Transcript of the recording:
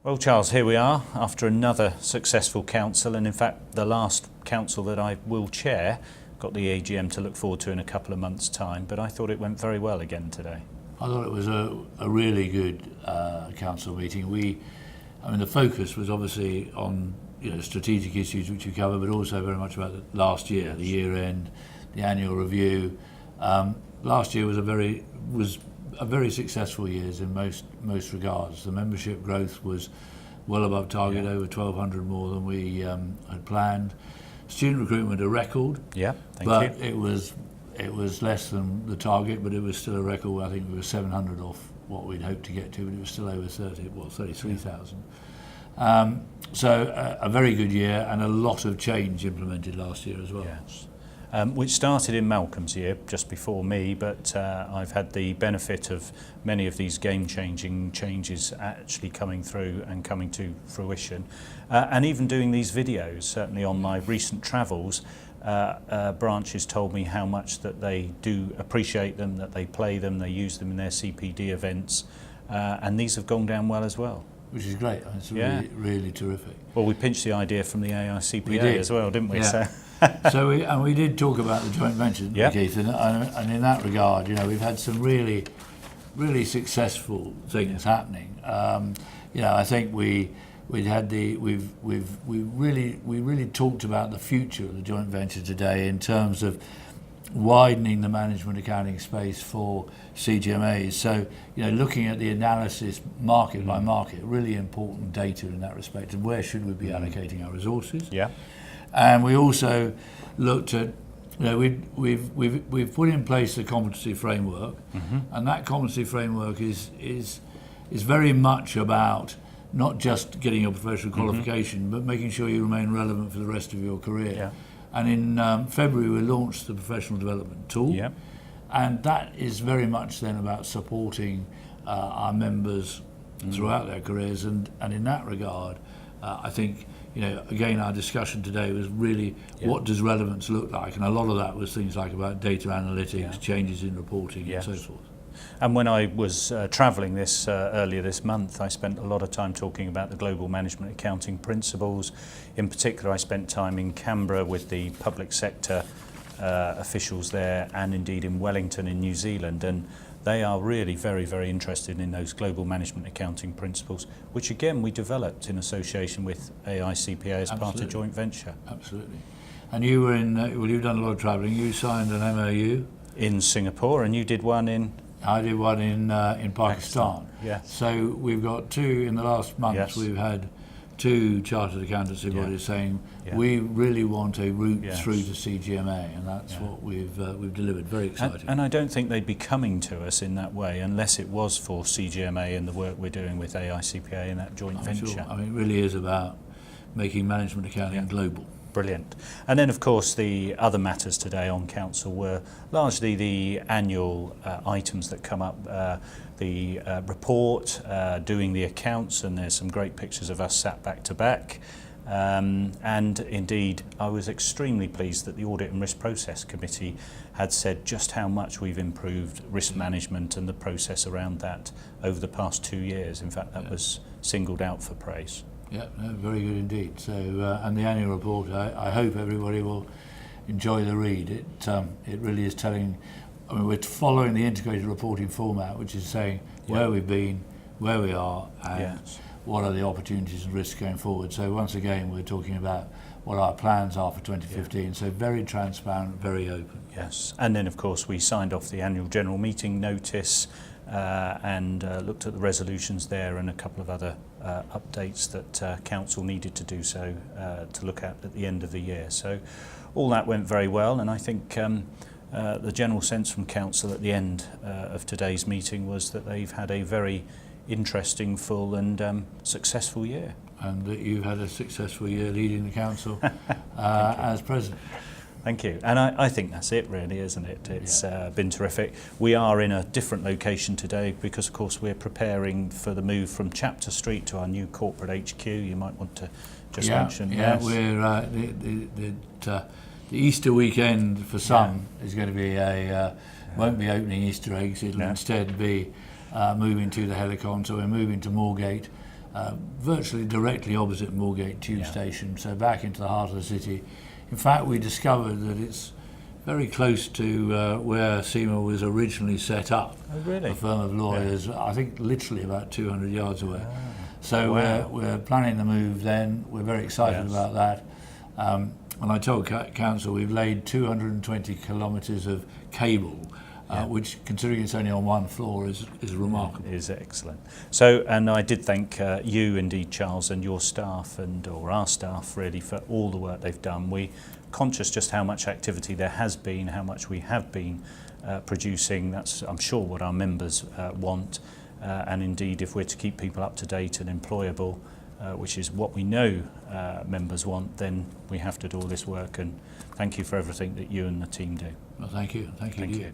Well, Charles, here we are after another successful council, and in fact the last council that I will chair. Got the AGM to look forward to in a couple of months' time, but I thought it went very well again today. I thought it was a really good council meeting. The focus was obviously on strategic issues which you covered, but also very much about the last year, the year end, the annual review. Last year was a very successful year in most regards. The membership growth was well above target, over 1,200 more than we had planned. Student recruitment a record. Yeah, thank but you. It was less than the target, but it was still a record. I think we were 700 off what we'd hoped to get to, but it was still over 33,000. So a very good year, and a lot of change implemented last year as well. Yes. Which started in Malcolm's year, just before me, but I've had the benefit of many of these game-changing changes actually coming through and coming to fruition. And even doing these videos, certainly on my recent travels, branches told me how much that they do appreciate them, that they play them, they use them in their CPD events, and these have gone down well as well. Which is great. It's really terrific. Well, we pinched the idea from the AICPA as well, didn't we? Yeah. So we did talk about the joint venture, Keith, and in that regard, we've had some really successful things happening. I think we really talked about the future of the joint venture today in terms of widening the management accounting space for CGMAs. So, looking at the analysis market by market, really important data in that respect, and where should we be allocating our resources. Yeah. And we also looked at, we've put in place the competency framework, and that competency framework is very much about not just getting your professional qualification, but making sure you remain relevant for the rest of your career. Yeah. And in February we launched the professional development tool, and that is very much then about supporting our members throughout their careers, and in that regard, I think, again, our discussion today was really what does relevance look like, and a lot of that was things like about data analytics, changes in reporting, and so forth. And when I was travelling this earlier this month, I spent a lot of time talking about the global management accounting principles. In particular, I spent time in Canberra with the public sector officials there, and indeed in Wellington in New Zealand, and they are really very, very interested in those global management accounting principles, which again we developed in association with AICPA as part of joint venture. Absolutely. And you were you've done a lot of travelling. You signed an MOU in Singapore, and you did one in. I did one in Pakistan. Yes. So we've got two in the last month. Yes. We've had two chartered accountancy bodies saying we really want a route through to CGMA, and that's what we've delivered. Very exciting. And I don't think they'd be coming to us in that way unless it was for CGMA and the work we're doing with AICPA in that joint venture. Sure. It really is about making management accounting global. Brilliant. And then, of course, the other matters today on council were largely the annual items that come up, the report, doing the accounts, and there's some great pictures of us sat back to back. And indeed, I was extremely pleased that the Audit and Risk Process Committee had said just how much we've improved risk management and the process around that over the past 2 years. In fact, that was singled out for praise. Yeah, no, very good indeed. So, and the annual report, I hope everybody will enjoy the read. It really is telling. We're following the integrated reporting format, which is saying where we've been, where we are, and what are the opportunities and risks going forward. So once again, we're talking about what our plans are for 2015. So very transparent, very open. Yes, and then of course we signed off the annual general meeting notice. And looked at the resolutions there and a couple of other updates that council needed to do so to look at the end of the year. So all that went very well, and I think the general sense from council at the end of today's meeting was that they've had a very interesting, full and successful year. And that you've had a successful year leading the council as president. Thank you. And I think that's it really, isn't it? It's been terrific. We are in a different location today because, of course, we're preparing for the move from Chapter Street to our new corporate HQ. You might want to just mention. Yeah, we're the Easter weekend for some is going to be won't be opening Easter eggs. It'll instead be moving to the Helicon. So we're moving to Moorgate virtually directly opposite Moorgate Tube Yeah. Station, so back into the heart of the city. In fact, we discovered that it's very close to where CIMA was originally set up. Oh, really? A firm of lawyers, I think literally about 200 yards away. Ah, So wow. we're planning the move then. We're very excited Yes. about that. And I told Council we've laid 220 kilometres of cable, Yeah. which, considering it's only on one floor, is remarkable. It is excellent. So, and I did thank you indeed, Charles, and your staff or our staff really for all the work they've done. We conscious just how much activity there has been, how much we have been producing. That's, I'm sure, what our members want. And indeed, if we're to keep people up to date and employable, which is what we know members want, then we have to do all this work. And thank you for everything that you and the team do. Well, thank you. Thank you. Thank you.